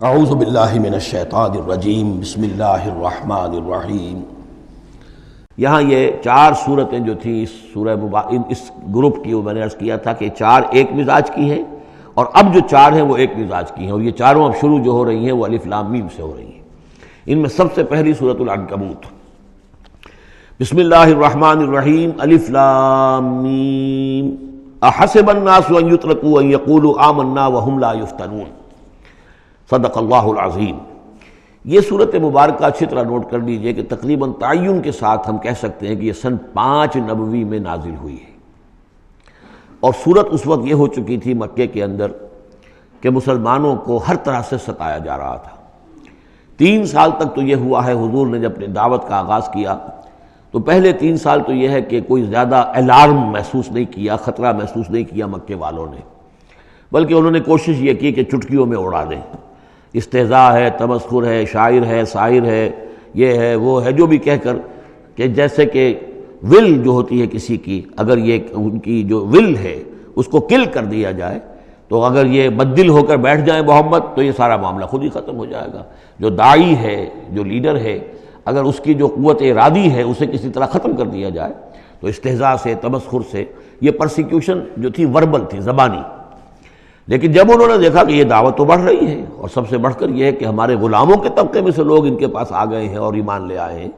اعوذ باللہ من الشیطان الرجیم بسم اللہ الرحمن الرحیم۔ یہاں یہ چار صورتیں جو تھیں اس سورہ اس گروپ کی، وہ میں نے عرض کیا تھا کہ چار ایک مزاج کی ہیں، اور اب جو چار ہیں وہ ایک مزاج کی ہیں، اور یہ چاروں اب شروع جو ہو رہی ہیں وہ الف لام میم سے ہو رہی ہیں۔ ان میں سب سے پہلی سورۃ العنکبوت، بسم اللہ الرحمن الرحیم، الف لام میم، احسب الناس ان یترکوا ان یقولوا آمنا وهم لا یفتنون، صدق اللہ العظیم۔ یہ صورت مبارکہ اچھی طرح نوٹ کر لیجئے کہ تقریباً تعین کے ساتھ ہم کہہ سکتے ہیں کہ یہ سن 5 نبوی میں نازل ہوئی ہے، اور صورت اس وقت یہ ہو چکی تھی مکے کے اندر کہ مسلمانوں کو ہر طرح سے ستایا جا رہا تھا۔ 3 سال تک تو یہ ہوا ہے، حضور نے جب اپنی دعوت کا آغاز کیا تو پہلے 3 سال تو یہ ہے کہ کوئی زیادہ الارم محسوس نہیں کیا، خطرہ محسوس نہیں کیا مکے والوں نے، بلکہ انہوں نے کوشش یہ کی کہ چٹکیوں میں اڑا دیں۔ استہزاء ہے، تمسخر ہے، شاعر ہے، ساحر ہے، یہ ہے وہ ہے، جو بھی کہہ کر کہ جیسے کہ ول جو ہوتی ہے کسی کی، اگر یہ ان کی جو ول ہے اس کو کل کر دیا جائے تو اگر یہ بددل ہو کر بیٹھ جائیں محمد تو یہ سارا معاملہ خود ہی ختم ہو جائے گا۔ جو داعی ہے، جو لیڈر ہے، اگر اس کی جو قوت ارادی ہے اسے کسی طرح ختم کر دیا جائے تو استہزاء سے، تمسخر سے، یہ پرسیکیوشن جو تھی وربل تھی، زبانی۔ لیکن جب انہوں نے دیکھا کہ یہ دعوت تو بڑھ رہی ہے، اور سب سے بڑھ کر یہ ہے کہ ہمارے غلاموں کے طبقے میں سے لوگ ان کے پاس آ گئے ہیں اور ایمان لے آئے ہیں،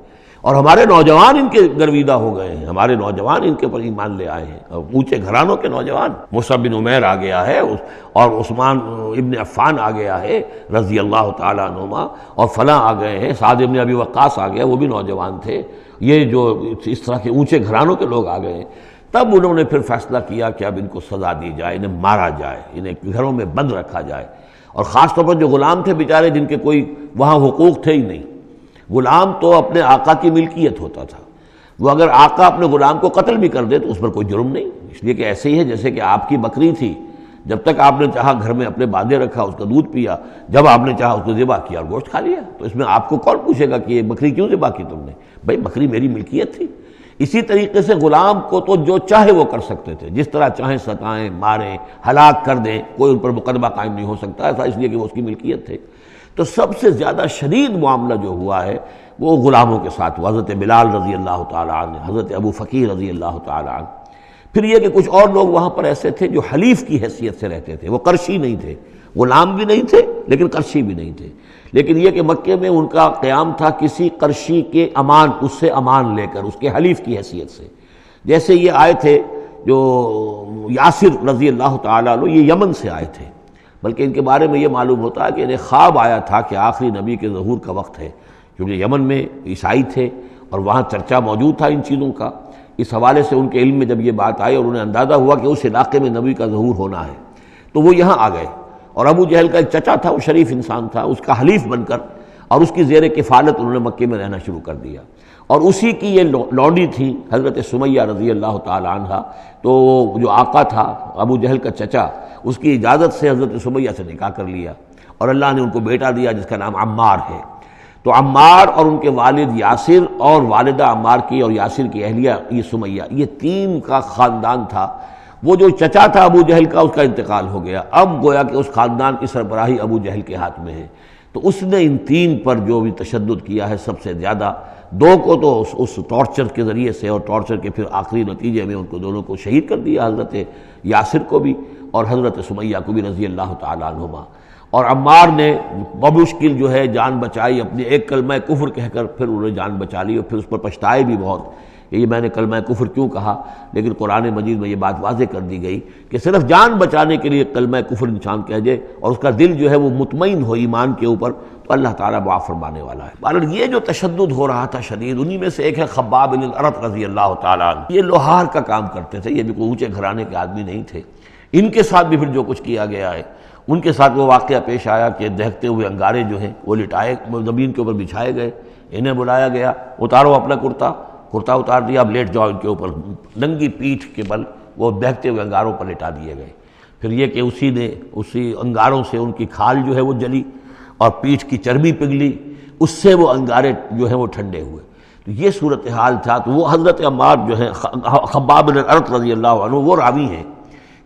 اور ہمارے نوجوان ان کے گرویدہ ہو گئے ہیں، ہمارے نوجوان ان کے پر ایمان لے آئے ہیں، اور اونچے گھرانوں کے نوجوان، مصعب بن عمیر آ گیا ہے، اور عثمان ابن عفان آ گیا ہے رضی اللہ تعالیٰ عنہما، اور فلاں آ گئے ہیں، سعد ابن ابی وقاص آ گیا، وہ بھی نوجوان تھے، یہ جو اس طرح کے اونچے گھرانوں کے لوگ آ گئے ہیں۔ تب انہوں نے پھر فیصلہ کیا کہ اب ان کو سزا دی جائے، انہیں مارا جائے، انہیں گھروں میں بند رکھا جائے، اور خاص طور پر جو غلام تھے بیچارے، جن کے کوئی وہاں حقوق تھے ہی نہیں۔ غلام تو اپنے آقا کی ملکیت ہوتا تھا، وہ اگر آقا اپنے غلام کو قتل بھی کر دے تو اس پر کوئی جرم نہیں، اس لیے کہ ایسے ہی ہے جیسے کہ آپ کی بکری تھی، جب تک آپ نے چاہا گھر میں اپنے باندھے رکھا، اس کا دودھ پیا، جب آپ نے چاہا اس کو ذبح کیا اور گوشت کھا لیا، تو اس میں آپ کو کون پوچھے گا کہ یہ بکری کیوں ذبح کی تم نے؟ بھائی بکری میری ملکیت تھی۔ اسی طریقے سے غلام کو تو جو چاہے وہ کر سکتے تھے، جس طرح چاہیں ستائیں، ماریں، ہلاک کر دیں، کوئی ان پر مقدمہ قائم نہیں ہو سکتا، ایسا اس لیے کہ وہ اس کی ملکیت تھے۔ تو سب سے زیادہ شدید معاملہ جو ہوا ہے وہ غلاموں کے ساتھ ہوا، حضرت بلال رضی اللہ تعالیٰ عنہ، حضرت ابو فقیر رضی اللہ تعالیٰ عنہ۔ پھر یہ کہ کچھ اور لوگ وہاں پر ایسے تھے جو حلیف کی حیثیت سے رہتے تھے، وہ قرشی نہیں تھے، غلام بھی نہیں تھے لیکن قرشی بھی نہیں تھے، لیکن یہ کہ مکے میں ان کا قیام تھا کسی قرشی کے امان، اس سے امان لے کر، اس کے حلیف کی حیثیت سے۔ جیسے یہ آئے تھے جو یاسر رضی اللہ تعالیٰ عنہ، یہ یمن سے آئے تھے، بلکہ ان کے بارے میں یہ معلوم ہوتا ہے کہ انہیں خواب آیا تھا کہ آخری نبی کے ظہور کا وقت ہے، کیونکہ یمن میں عیسائی تھے اور وہاں چرچا موجود تھا ان چیزوں کا۔ اس حوالے سے ان کے علم میں جب یہ بات آئی اور انہیں اندازہ ہوا کہ اس علاقے میں نبی کا ظہور ہونا ہے، تو وہ یہاں آ گئے، اور ابو جہل کا ایک چچا تھا، وہ شریف انسان تھا، اس کا حلیف بن کر اور اس کی زیر کفالت انہوں نے مکے میں رہنا شروع کر دیا، اور اسی کی یہ لونڈی تھی حضرت سمیہ رضی اللہ تعالی عنہ۔ تو جو آقا تھا ابو جہل کا چچا، اس کی اجازت سے حضرت سمیہ سے نکاح کر لیا، اور اللہ نے ان کو بیٹا دیا جس کا نام عمار ہے۔ تو عمار اور ان کے والد یاسر اور والدہ عمار کی اور یاسر کی اہلیہ یہ سمیہ، یہ 3 کا خاندان تھا۔ وہ جو چچا تھا ابو جہل کا، اس کا انتقال ہو گیا، اب گویا کہ اس خاندان کی سربراہی ابو جہل کے ہاتھ میں ہے۔ تو اس نے ان 3 پر جو بھی تشدد کیا ہے سب سے زیادہ، 2 کو تو اس ٹارچر کے ذریعے سے، اور ٹارچر کے پھر آخری نتیجے میں ان کو دونوں کو شہید کر دیا، حضرت یاسر کو بھی اور حضرت سمیہ کو بھی رضی اللہ تعالیٰ عنہما۔ اور عمار نے بمشکل جو ہے جان بچائی، اپنے ایک کلمہ کفر کہہ کر پھر انہوں نے جان بچا لی، اور پھر اس پر پچھتائے بھی بہت کہ یہ میں نے کلمہ کفر کیوں کہا، لیکن قرآن مجید میں یہ بات واضح کر دی گئی کہ صرف جان بچانے کے لیے کلمہ کفر انسان کہہ جائے اور اس کا دل جو ہے وہ مطمئن ہو ایمان کے اوپر، تو اللہ تعالیٰ معاف فرمانے والا ہے۔ بہرحال یہ جو تشدد ہو رہا تھا شدید، انہی میں سے ایک ہے خباب بن الارت رضی اللہ تعالیٰ عنہ۔ یہ لوہار کا کام کرتے تھے، یہ بھی کوئی اونچے گھرانے کے آدمی نہیں تھے۔ ان کے ساتھ بھی پھر جو کچھ کیا گیا ہے، ان کے ساتھ وہ واقعہ پیش آیا کہ دہتے ہوئے انگارے جو ہیں وہ لٹائے، زمین کے اوپر بچھائے گئے، انہیں بلایا گیا، اتارو اپنا کرتا اتار دیا، اب لیٹ جاؤ ان کے اوپر، ننگی پیٹھ کے بل وہ دہتے ہوئے انگاروں پر لٹا دیے گئے۔ پھر یہ کہ اسی انگاروں سے ان کی کھال جو ہے وہ جلی اور پیٹھ کی چربی پگھلی، اس سے وہ انگارے جو ہیں وہ ٹھنڈے ہوئے۔ تو یہ صورتحال تھا۔ تو وہ حضرت عمار جو ہیں خباب بن الارت رضی اللہ عنہ، وہ راوی ہیں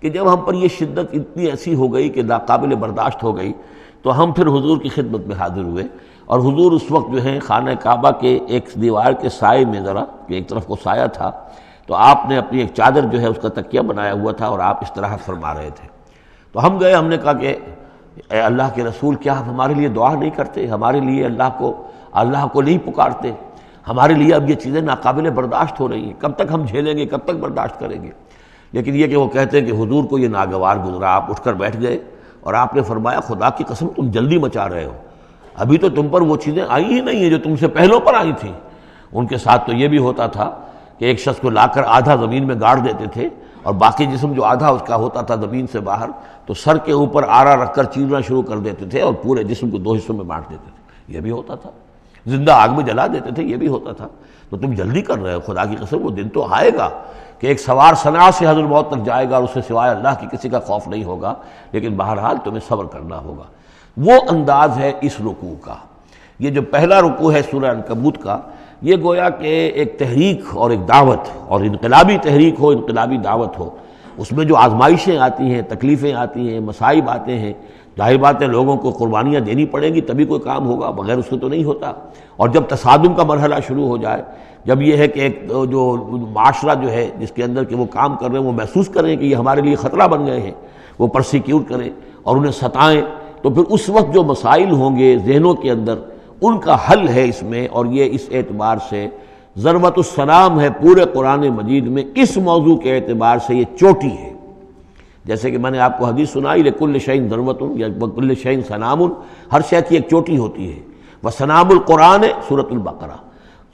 کہ جب ہم پر یہ شدت اتنی ایسی ہو گئی کہ ناقابل برداشت ہو گئی تو ہم پھر حضور کی خدمت میں حاضر ہوئے، اور حضور اس وقت جو ہے خانہ کعبہ کے ایک دیوار کے سائے میں ذرا کہ ایک طرف کو سایہ تھا، تو آپ نے اپنی ایک چادر جو ہے اس کا تکیہ بنایا ہوا تھا اور آپ استراحت فرما رہے تھے۔ تو ہم گئے، ہم نے کہا کہ اے اللہ کے رسول، کیا آپ ہمارے لیے دعا نہیں کرتے، ہمارے لیے اللہ کو نہیں پکارتے؟ ہمارے لیے اب یہ چیزیں ناقابل برداشت ہو رہی ہیں، کب تک ہم جھیلیں گے، کب تک برداشت کریں گے؟ لیکن یہ کہ وہ کہتے ہیں کہ حضور کو یہ ناگوار گزرا، آپ اٹھ کر بیٹھ گئے اور آپ نے فرمایا خدا کی قسم تم جلدی مچا رہے ہو، ابھی تو تم پر وہ چیزیں آئی ہی نہیں ہیں جو تم سے پہلوں پر آئی تھیں۔ ان کے ساتھ تو یہ بھی ہوتا تھا کہ ایک شخص کو لا کر آدھا زمین میں گاڑ دیتے تھے اور باقی جسم جو آدھا اس کا ہوتا تھا زمین سے باہر، تو سر کے اوپر آرا رکھ کر چیرنا شروع کر دیتے تھے اور پورے جسم کو 2 حصوں میں بانٹ دیتے تھے، یہ بھی ہوتا تھا۔ زندہ آگ میں جلا دیتے تھے، یہ بھی ہوتا تھا۔ تو تم جلدی کر رہے ہو، خدا کی قسم وہ دن تو آئے گا کہ ایک سوار صنعاء سے حضرت موت تک جائے گا اور اس سے سوائے اللہ کی کسی کا خوف نہیں ہوگا، لیکن بہرحال تمہیں صبر کرنا ہوگا۔ وہ انداز ہے اس رکوع کا۔ یہ جو پہلا رکوع ہے سورہ عنکبوت کا، یہ گویا کہ ایک تحریک اور ایک دعوت، اور انقلابی تحریک ہو، انقلابی دعوت ہو، اس میں جو آزمائشیں آتی ہیں، تکلیفیں آتی ہیں، مصائب آتے ہیں، ظاہر بات ہے لوگوں کو قربانیاں دینی پڑیں گی تبھی کوئی کام ہوگا، بغیر اس کے تو نہیں ہوتا۔ اور جب تصادم کا مرحلہ شروع ہو جائے، جب یہ ہے کہ ایک جو معاشرہ جو ہے جس کے اندر کہ وہ کام کر رہے ہیں وہ محسوس کریں کہ یہ ہمارے لیے خطرہ بن گئے ہیں، وہ پرسیکیوٹ کریں اور انہیں ستائیں، تو پھر اس وقت جو مسائل ہوں گے ذہنوں کے اندر، ان کا حل ہے اس میں۔ اور یہ اس اعتبار سے ضربۃ السلام ہے پورے قرآن مجید میں، اس موضوع کے اعتبار سے یہ چوٹی ہے۔ جیسے کہ میں نے آپ کو حدیث سنائی، لکل شیء ضربۃ یا کل شیء سنام، ہر شے کی ایک چوٹی ہوتی ہے۔ وسنام القرآن سورۃ البقرہ،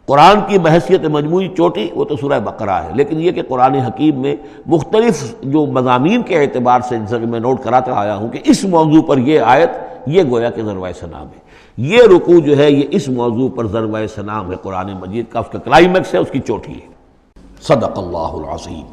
قرآن کی بحیثیت مجموعی چوٹی وہ تو سورہ بقرہ ہے، لیکن یہ کہ قرآن حکیم میں مختلف جو مضامین کے اعتبار سے جیسا کہ میں نوٹ کراتا آیا ہوں کہ اس موضوع پر یہ آیت یہ گویا کہ ضربۂ سنام ہے، یہ رکوع جو ہے یہ اس موضوع پر ضربۂ سنام ہے قرآن مجید کا، اس کا کلائمیکس ہے، اس کی چوٹی ہے۔ صدق اللہ العظیم۔